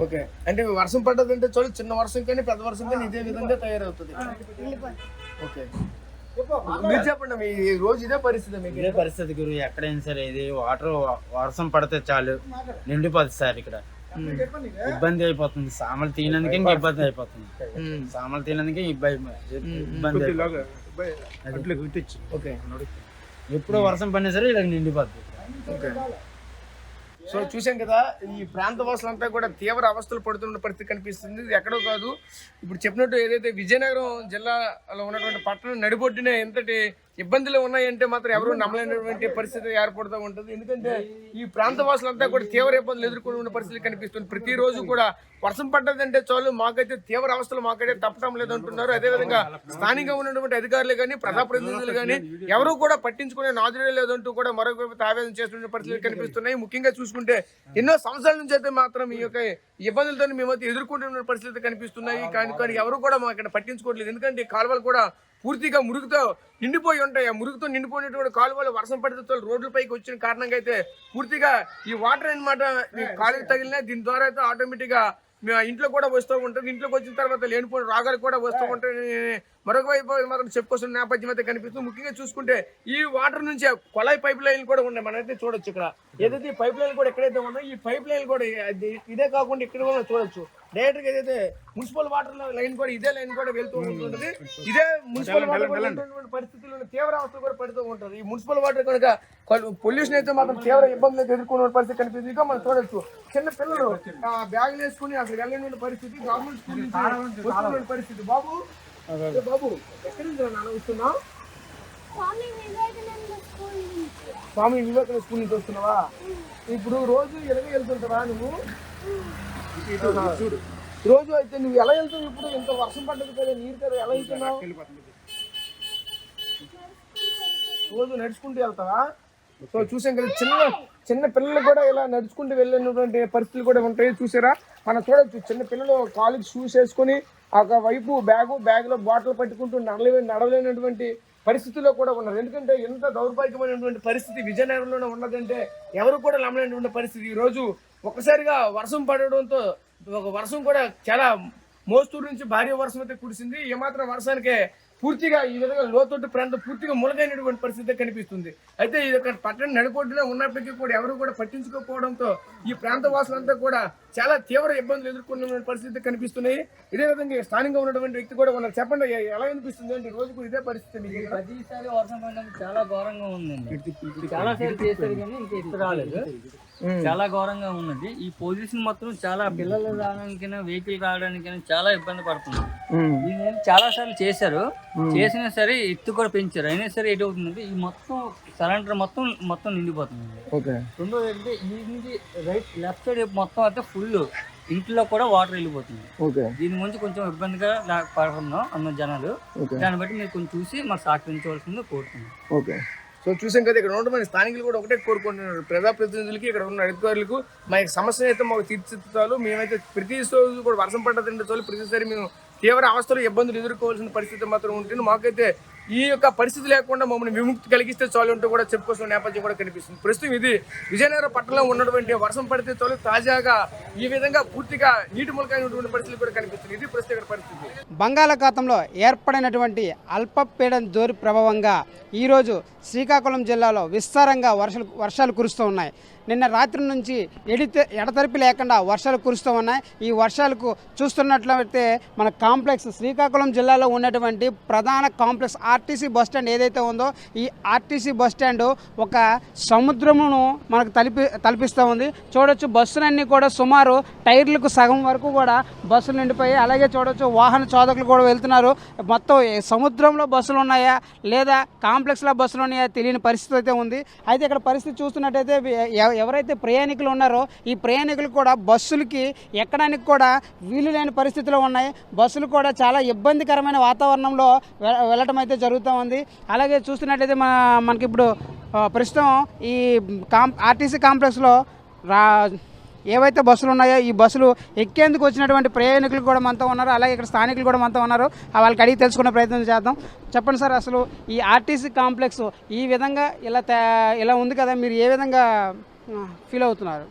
ఓకే, అంటే వర్షం పడ్డదంటే చాలు, చిన్న వర్షం కానీ పెద్ద వర్షం కానీ ఇదే విధంగా తయారవుతుంది. ఓకే, మీరు చెప్పండి, మీ రోజు ఇదే పరిస్థితి? మీకు ఇదే పరిస్థితి గురు, ఎక్కడైనా సరే ఇది వర్షం పడితే చాలు నిండిపోతుంది సార్. ఇక్కడ ఇబ్బంది అయిపోతుంది, సామాన్లు తీయడానికి ఇంకా ఇబ్బంది అయిపోతుంది. సామాన్లు తీయడానికి ఇబ్బంది. ఓకే, ఎప్పుడో వర్షం పడినా సరే ఇలా నిండిపోతుంది. ఓకే, సో చూసాం కదా, ఈ ప్రాంతవాసులంతా కూడా తీవ్ర అవస్థలు పడుతున్న పరిస్థితి కనిపిస్తుంది. ఇది ఎక్కడో కాదు, ఇప్పుడు చెప్పినట్టు ఏదైతే విజయనగరం జిల్లాలో ఉన్నటువంటి పట్టణం నడిబొడ్డునే ఎంతటి ఇబ్బందులు ఉన్నాయంటే మాత్రం ఎవరు నమ్మలేనటువంటి పరిస్థితి ఏర్పడుతూ ఉంటుంది. ఎందుకంటే ఈ ప్రాంతవాసులంతా కూడా తీవ్ర ఇబ్బందులు ఎదుర్కొని ఉన్న పరిస్థితి కనిపిస్తుంది. ప్రతిరోజు కూడా వర్షం పడ్డదంటే చాలు మాకైతే తీవ్ర అవస్థలు మాకైతే తప్పటం లేదంటున్నారు. అదేవిధంగా స్థానికంగా ఉన్నటువంటి అధికారులు కానీ ప్రజాప్రతినిధులు కానీ ఎవరు కూడా పట్టించుకునే నాదుడే లేదంటూ కూడా మరొక వైపు ఆవేదన చేస్తున్న పరిస్థితులు కనిపిస్తున్నాయి. ముఖ్యంగా చూసుకుంటే ఎన్నో సంవత్సరాల నుంచి అయితే మాత్రం ఈ యొక్క ఇబ్బందులతో మేమైతే ఎదుర్కొంటున్న పరిస్థితులు కనిపిస్తున్నాయి. కానీ ఎవరు కూడా మా ఇక్కడ పట్టించుకోవట్లేదు. ఎందుకంటే కాలువలు కూడా పూర్తిగా మురుగుతో నిండిపోయి ఉంటాయి. ఆ మురుగుతో నిండిపోయినటువంటి కాలువలు వర్షం పడితే రోడ్లపైకి వచ్చిన కారణంగా అయితే పూర్తిగా ఈ వాటర్ అనమాట కాలువకి తగిలినా దీని ద్వారా అయితే ఆటోమేటిక్గా ఇంట్లో కూడా వస్తూ ఉంటుంది. ఇంట్లోకి వచ్చిన తర్వాత లేనిపోయిన రాగాలు కూడా వస్తూ ఉంటాయి మరొక వైపు మాత్రం చెప్పుకొస్తున్న నేపథ్యం అయితే కనిపిస్తుంది. ముఖ్యంగా చూసుకుంటే ఈ వాటర్ నుంచి కొళాయి పైప్ లైన్ కూడా ఉన్నాయి, మనమైతే చూడొచ్చు. ఇక్కడ ఏదైతే ఈ పైప్ లైన్ కూడా ఎక్కడైతే ఉందో ఈ పైప్ లైన్ కూడా ఇదే కాకుండా ఇక్కడ కూడా చూడొచ్చు. డైరెక్ట్ గా ఏదైతే మున్సిపల్ వాటర్ లైన్ కూడా ఇదే లైన్ కూడా వెళ్తూ ఉంటుంది. ఇదే మున్సిపల్ వాటర్ పరిస్థితుల్లో తీవ్ర అవస్థలు కూడా పడుతూ ఉంటుంది. ఈ మున్సిపల్ వాటర్ కనుక పొల్యూషన్ అయితే మాత్రం తీవ్ర ఇబ్బందులు అయితే ఎదుర్కొన్న పరిస్థితి కనిపిస్తుంది. ఇంకా మనం చూడొచ్చు చిన్న పిల్లలు బ్యాగులు వేసుకుని అసలు వెళ్ళిన పరిస్థితి, గవర్నమెంట్ స్కూల్ నుంచి వస్తున్న పరిస్థితి. బాబు ఎక్కడి నుంచి నాన్న వస్తున్నావు? స్వామి వివేకానంద స్కూల్ నుంచి వస్తున్నావా? ఇప్పుడు రోజు ఎలాగ వెళ్తుంటావా నువ్వు? రోజు అయితే నువ్వు ఎలా వెళ్తావు? ఇప్పుడు ఇంత వర్షం పడ్డది కదా, నీరు కదా, ఎలా వెళ్తున్నావు? రోజు నడుచుకుంటూ వెళ్తావా? సో చూసాం కదా, చిన్న పిల్లలు కూడా ఇలా నడుచుకుంటూ వెళ్ళినటువంటి పరిస్థితులు కూడా ఉంటాయి. చూసారా, మనం చూడొచ్చు చిన్న పిల్లలు కాలేజ్ షూస్ వేసుకొని ఒక వైపు బ్యాగ్లో బాటిల్ పట్టుకుంటూ నడవలేనటువంటి పరిస్థితుల్లో కూడా ఉన్నారు. ఎందుకంటే ఎంత దౌర్భాగ్యమైనటువంటి పరిస్థితి విజయనగరంలోనే ఉన్నదంటే ఎవరు కూడా నమ్మలేనటువంటి పరిస్థితి. ఈరోజు ఒక్కసారిగా వర్షం పడడంతో ఒక వర్షం కూడా చాలా మోస్తూరు నుంచి భారీ వర్షం అయితే కురిసింది. ఏమాత్రం వర్షానికే పూర్తిగా ఈ విధంగా లోతట్టు ప్రాంతం పూర్తిగా ములగైనటువంటి పరిస్థితి కనిపిస్తుంది. అయితే ఇది పట్టణ నడిపొడ్డులో ఉన్నప్పటికీ కూడా ఎవరు కూడా పట్టించుకోకపోవడంతో ఈ ప్రాంత వాసులంతా కూడా చాలా తీవ్ర ఇబ్బందులు ఎదుర్కొన్న పరిస్థితి కనిపిస్తున్నాయి. ఇదే విధంగా స్థానికంగా ఉన్నటువంటి వ్యక్తి కూడా ఉన్నారు. చెప్పండి, ఎలా అనిపిస్తుంది అంటే రోజుకు ఇదే పరిస్థితి? మీకు ప్రతిసారి వర్షం పడినప్పుడు చాలా ఘోరంగా ఉందండి. చాలా సేపు చేస్తారు కానీ ఇంకా ఎత్తు రాలేదు. చాలా ఘోరంగా ఉన్నది. ఈ పొజిషన్ మొత్తం చాలా పిల్లలు రావడానికైనా వెహికల్ రావడానికైనా చాలా ఇబ్బంది పడుతుంది. చాలా సార్లు చేసినా సరే ఎత్తు కూడా పెంచారు, అయినా సరే ఎటు అవుతుందంటే ఈ మొత్తం సిలిండర్ మొత్తం నిండిపోతుంది. రెండోది అంటే ఈ నుంచి లెఫ్ట్ సైడ్ మొత్తం అయితే ఫుల్ ఇంట్లో కూడా వాటర్ వెళ్ళిపోతుంది. దీని గురించి కొంచెం ఇబ్బందిగా పడుతున్నాం అన్న జనాలు. దాన్ని బట్టి మీరు కొంచెం చూసి మాకు సహకరించవలసింది కోరుతున్నాం. సో చూసాం కదా, ఇక్కడ ఉన్నటువంటి స్థానికులు కూడా ఒకటే కోరుకుంటున్నారు, ప్రజాప్రతినిధులకి ఇక్కడ ఉన్న అధికారులకు మా సమస్య అయితే మాకు తీర్చిదిద్దుతారు. మేమైతే ప్రతి రోజు కూడా వర్షం పడ్డదంటే చాలు ప్రతిసారి మేము తీవ్ర అవస్థలు ఇబ్బందులు ఎదుర్కోవాల్సిన పరిస్థితి మాత్రం ఉంటుంది. మాకైతే ఈ యొక్క పరిస్థితి లేకుండా మమ్మల్ని విముక్తి కలిగిస్తే చాలు అంటూ కూడా చెప్పుకోవాల్సిన నేపథ్యం కూడా కనిపిస్తుంది. ప్రస్తుతం ఇది విజయనగరం పట్టణంలో ఉన్నటువంటి వర్షం పడితే చాలు తాజాగా ఈ విధంగా పూర్తిగా నీటి ములకైనటువంటి పరిస్థితులు కూడా కనిపిస్తుంది. ఇది ప్రస్తుత పరిస్థితి. బంగాళాఖాతంలో ఏర్పడినటువంటి అల్పపీడన జోరు ప్రభావంగా ఈరోజు శ్రీకాకుళం జిల్లాలో విస్తారంగా వర్షాలు కురుస్తూ ఉన్నాయి. నిన్న రాత్రి నుంచి ఎడతెరిపి లేకుండా వర్షాలు కురుస్తూ ఉన్నాయి. ఈ వర్షాలకు చూస్తున్నట్లయితే మన కాంప్లెక్స్ శ్రీకాకుళం జిల్లాలో ఉన్నటువంటి ప్రధాన కాంప్లెక్స్ ఆర్టీసీ బస్టాండ్ ఏదైతే ఉందో ఈ ఆర్టీసీ బస్టాండ్ ఒక సముద్రమును మనకు తలపిస్తూ ఉంది. చూడొచ్చు బస్సులన్నీ కూడా సుమారు టైర్లకు సగం వరకు కూడా బస్సులు నిండిపోయి, అలాగే చూడొచ్చు వాహన చోదకులు కూడా వెళ్తున్నారు. మొత్తం సముద్రంలో బస్సులు ఉన్నాయా లేదా కాంప్లెక్స్లో బస్సులు ఉన్నాయా తెలియని పరిస్థితి అయితే ఉంది. అయితే ఇక్కడ పరిస్థితి చూస్తున్నట్టయితే ఎవరైతే ప్రయాణికులు ఉన్నారో ఈ ప్రయాణికులు కూడా బస్సులకి ఎక్కడానికి కూడా వీలు లేని పరిస్థితిలో ఉన్నాయి. బస్సులు కూడా చాలా ఇబ్బందికరమైన వాతావరణంలో వెళ్ళటం అయితే జరుగుతూ ఉంది. అలాగే చూస్తున్నట్లయితే మనకి ఇప్పుడు ప్రస్తుతం ఈ ఆర్టీసీ కాంప్లెక్స్లో ఏవైతే బస్సులు ఉన్నాయో ఈ బస్సులు ఎక్కేందుకు వచ్చినటువంటి ప్రయాణికులు కూడా మనతో ఉన్నారు. అలాగే ఇక్కడ స్థానికులు కూడా మనతో ఉన్నారు. వాళ్ళకి అడిగి తెలుసుకునే ప్రయత్నం చేద్దాం. చెప్పండి సార్, అసలు ఈ ఆర్టీసీ కాంప్లెక్స్ ఈ విధంగా ఇలా ఉంది కదా, మీరు ఏ విధంగా ఫీల్ అవుతున్నారు?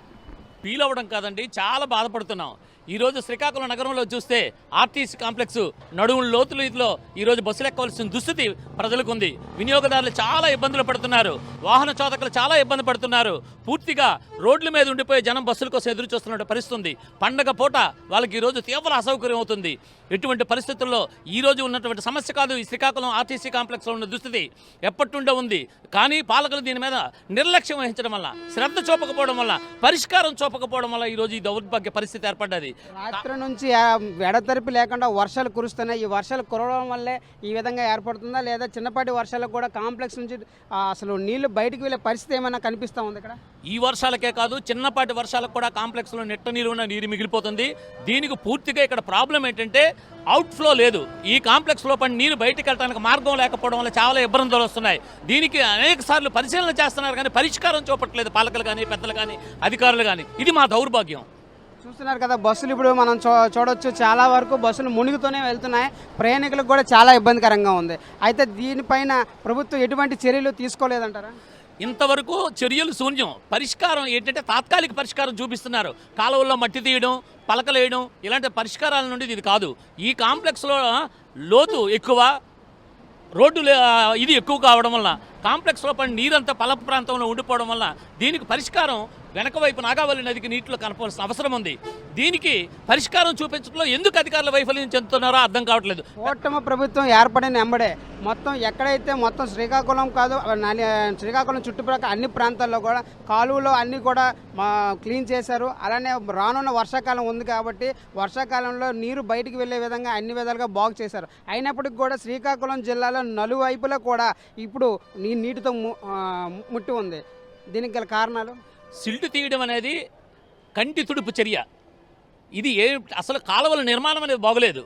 ఫీల్ అవ్వడం కాదండి, చాలా బాధపడుతున్నాం. ఈరోజు శ్రీకాకుళం నగరంలో చూస్తే ఆర్టీసీ కాంప్లెక్స్ నడుముల లోతులో ఈరోజు బస్సులు ఎక్కవలసిన దుస్థితి ప్రజలకు ఉంది. వినియోగదారులు చాలా ఇబ్బందులు పడుతున్నారు, వాహన చోదకులు చాలా ఇబ్బంది పడుతున్నారు. పూర్తిగా రోడ్ల మీద ఉండిపోయి జనం బస్సుల కోసం ఎదురు చూస్తున్న పరిస్థితి ఉంది. పండగ పూట వాళ్ళకి ఈరోజు తీవ్ర అసౌకర్యం అవుతుంది. ఇటువంటి పరిస్థితుల్లో ఈరోజు ఉన్నటువంటి సమస్య కాదు ఈ శ్రీకాకుళం ఆర్టీసీ కాంప్లెక్స్లో ఉన్న దుస్థితి, ఎప్పటిండో ఉంది. కానీ పాలకులు దీని మీద నిర్లక్ష్యం వహించడం వల్ల, శ్రద్ధ చూపకపోవడం వల్ల, పరిష్కారం చూపకపోవడం వల్ల ఈరోజు ఈ దౌర్భాగ్య పరిస్థితి ఏర్పడ్డది. రాత్రి నుంచి ఎడతెరిపి లేకుండా వర్షాలు కురుస్తున్నాయి. ఈ వర్షాలు కురవడం వల్లే ఈ విధంగా ఏర్పడుతుందా లేదా చిన్నపాటి వర్షాలకు కూడా కాంప్లెక్స్ నుంచి అసలు నీళ్లు బయటికి వెళ్ళే పరిస్థితి ఏమైనా కనిపిస్తూ ఉంది ఇక్కడ? ఈ వర్షాలకే కాదు, చిన్నపాటి వర్షాలకు కూడా కాంప్లెక్స్లో నెట్ట నీరు మిగిలిపోతుంది. దీనికి పూర్తిగా ఇక్కడ ప్రాబ్లం ఏంటంటే అవుట్ఫ్లో లేదు. ఈ కాంప్లెక్స్లో పడి నీరు బయటికి వెళ్ళడానికి మార్గం లేకపోవడం వల్ల చాలా ఇబ్బందులు వస్తున్నాయి. దీనికి అనేక సార్లు పరిశీలన చేస్తున్నారు కానీ పరిష్కారం చూపట్లేదు పాలకులు కానీ, పెద్దలు కానీ, అధికారులు కానీ. ఇది మా దౌర్భాగ్యం. చూస్తున్నారు కదా, బస్సులు ఇప్పుడు మనం చూడొచ్చు చాలా వరకు బస్సులు మునిగితోనే వెళ్తున్నాయి. ప్రయాణికులకు కూడా చాలా ఇబ్బందికరంగా ఉంది. అయితే దీనిపైన ప్రభుత్వం ఎటువంటి చర్యలు తీసుకోలేదంటారా? ఇంతవరకు చర్యలు శూన్యం. పరిష్కారం ఏంటంటే తాత్కాలిక పరిష్కారం చూపిస్తున్నారు. కాలువల్లో మట్టి తీయడం, పలకలేయడం, ఇలాంటి పరిష్కారాల నుండి ఇది కాదు. ఈ కాంప్లెక్స్లో లోతు ఎక్కువ, రోడ్డు ఇది ఎక్కువ కావడం వలన కాంప్లెక్స్లో పడి నీరంతా పలప ప్రాంతంలో ఉండిపోవడం వల్ల దీనికి పరిష్కారం వెనక వైపు నాగావళి నదికి నీటిలో కనపడాల్సిన అవసరం ఉంది. దీనికి పరిష్కారం చూపించడంలో ఎందుకు అధికారులు వైఫల్యం చెందుతున్నారో అర్థం కావట్లేదు. కూటమి ప్రభుత్వం ఏర్పడిన వెంబడే మొత్తం ఎక్కడైతే మొత్తం శ్రీకాకుళం కాదు శ్రీకాకుళం చుట్టుపక్కల అన్ని ప్రాంతాల్లో కూడా కాలువలు అన్నీ కూడా క్లీన్ చేశారు. అలానే రానున్న వర్షాకాలం ఉంది కాబట్టి వర్షాకాలంలో నీరు బయటికి వెళ్ళే విధంగా అన్ని విధాలుగా బాగు చేశారు. అయినప్పటికీ కూడా శ్రీకాకుళం జిల్లాలో నలువైపులా కూడా ఇప్పుడు నీటితో ముట్టి ఉంది. దీనికి గల కారణాలు సిల్ట్ తీయడం అనేది కంటి తుడుపు చర్య. ఇది అసలు కాలువల నిర్మాణం అనేది బాగలేదు.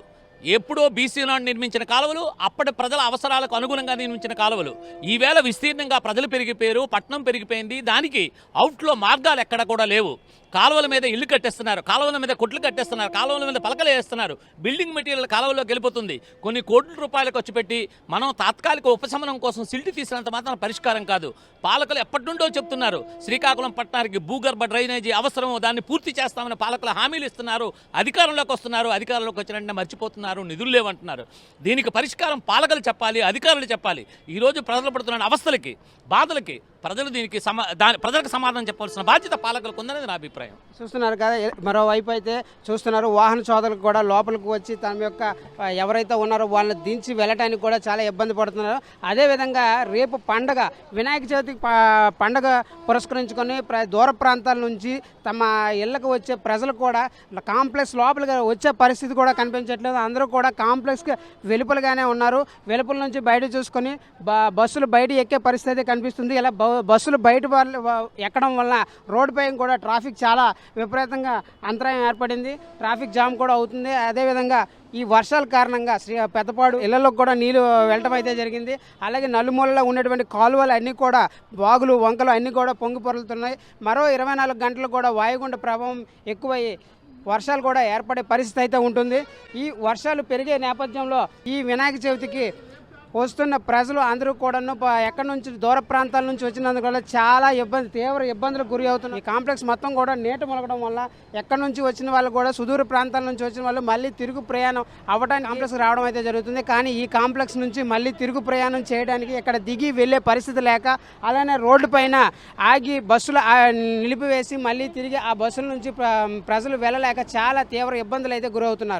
ఎప్పుడో బీసీ నాడు నిర్మించిన కాలువలు, అప్పటి ప్రజల అవసరాలకు అనుగుణంగా నిర్మించిన కాలువలు. ఈవేళ విస్తీర్ణంగా ప్రజలు పెరిగిపోయారు, పట్టణం పెరిగిపోయింది. దానికి అవుట్లో మార్గాలు ఎక్కడ కూడా లేవు. కాలువల మీద ఇల్లు కట్టేస్తున్నారు, కాలువల మీద కొట్లు కట్టేస్తున్నారు, కాలువల మీద పలకలు వేస్తున్నారు. బిల్డింగ్ మెటీరియల్ కాలువలోకి వెళ్ళిపోతుంది. కొన్ని కోట్ల రూపాయలు ఖర్చు పెట్టి మనం తాత్కాలిక ఉపశమనం కోసం సిల్ట్ తీసినంత మాత్రం పరిష్కారం కాదు. పాలకులు ఎప్పటి నుండో చెప్తున్నారు శ్రీకాకుళం పట్టణానికి భూగర్భ డ్రైనేజీ అవసరం, దాన్ని పూర్తి చేస్తామని పాలకులు హామీలు ఇస్తున్నారు. అధికారంలోకి వస్తున్నారు, అధికారంలోకి వచ్చిన వెంటనే మర్చిపోతున్నారు, నిధులు లేవంటున్నారు. దీనికి పరిష్కారం పాలకులు చెప్పాలి, అధికారులు చెప్పాలి. ఈరోజు ప్రజలు పడుతున్న అవస్థలకి, బాధలకి ప్రజలు దీనికి ప్రజలకు సమాధానం చెప్పాల్సిన బాధ్యత పాలకులకు ఉందనేది నా అభిప్రాయం. చూస్తున్నారు కదా, మరోవైపు అయితే చూస్తున్నారు వాహన సోదరులకు కూడా లోపలికి వచ్చి తమ యొక్క ఎవరైతే ఉన్నారో వాళ్ళని దించి వెళ్ళటానికి కూడా చాలా ఇబ్బంది పడుతున్నారు. అదేవిధంగా రేపు పండగ వినాయక చవితి పండగ పురస్కరించుకొని దూర ప్రాంతాల నుంచి తమ ఇళ్ళకు వచ్చే ప్రజలు కూడా కాంప్లెక్స్ లోపలికి వచ్చే పరిస్థితి కూడా కనిపించట్లేదు. అందరూ కూడా కాంప్లెక్స్కి వెలుపలుగానే ఉన్నారు. వెలుపల నుంచి బయట చూసుకొని బస్సులు బయట ఎక్కే పరిస్థితి కనిపిస్తుంది. ఇలా బస్సులు బయట ఎక్కడం వల్ల రోడ్డుపై కూడా ట్రాఫిక్ చాలా విపరీతంగా అంతరాయం ఏర్పడింది. ట్రాఫిక్ జామ్ కూడా అవుతుంది. అదేవిధంగా ఈ వర్షాల కారణంగా పెద్దపాడు ఇళ్లలో కూడా నీళ్లు వెళ్ళటం అయితే జరిగింది. అలాగే నలుమూలలో ఉన్నటువంటి కాలువలు అన్నీ కూడా వాగులు వంకలు అన్నీ కూడా పొంగి పొరలుతున్నాయి. మరో 24 గంటలు కూడా వాయుగుండ ప్రభావం ఎక్కువయ్యి వర్షాలు కూడా ఏర్పడే పరిస్థితి అయితే ఉంటుంది. ఈ వర్షాలు పెరిగే నేపథ్యంలో ఈ వినాయక చవితికి వస్తున్న ప్రజలు అందరూ కూడాను ఎక్కడి నుంచి దూర ప్రాంతాల నుంచి వచ్చినందుకు వల్ల చాలా తీవ్ర ఇబ్బందులకు గురి అవుతున్నారు. ఈ కాంప్లెక్స్ మొత్తం కూడా నీట మొలగడం వల్ల ఎక్కడి నుంచి వచ్చిన వాళ్ళు కూడా సుదూర ప్రాంతాల నుంచి వచ్చిన వాళ్ళు మళ్ళీ తిరుగు ప్రయాణం అవ్వడానికి కాంప్లెక్స్ రావడం అయితే జరుగుతుంది. కానీ ఈ కాంప్లెక్స్ నుంచి మళ్ళీ తిరుగు ప్రయాణం చేయడానికి ఇక్కడ దిగి వెళ్ళే పరిస్థితి లేక అలానే రోడ్డు పైన ఆగి బస్సులు నిలిపివేసి మళ్ళీ తిరిగి ఆ బస్సుల నుంచి ప్రజలు వెళ్ళలేక చాలా తీవ్ర ఇబ్బందులు అయితే గురవుతున్నారు.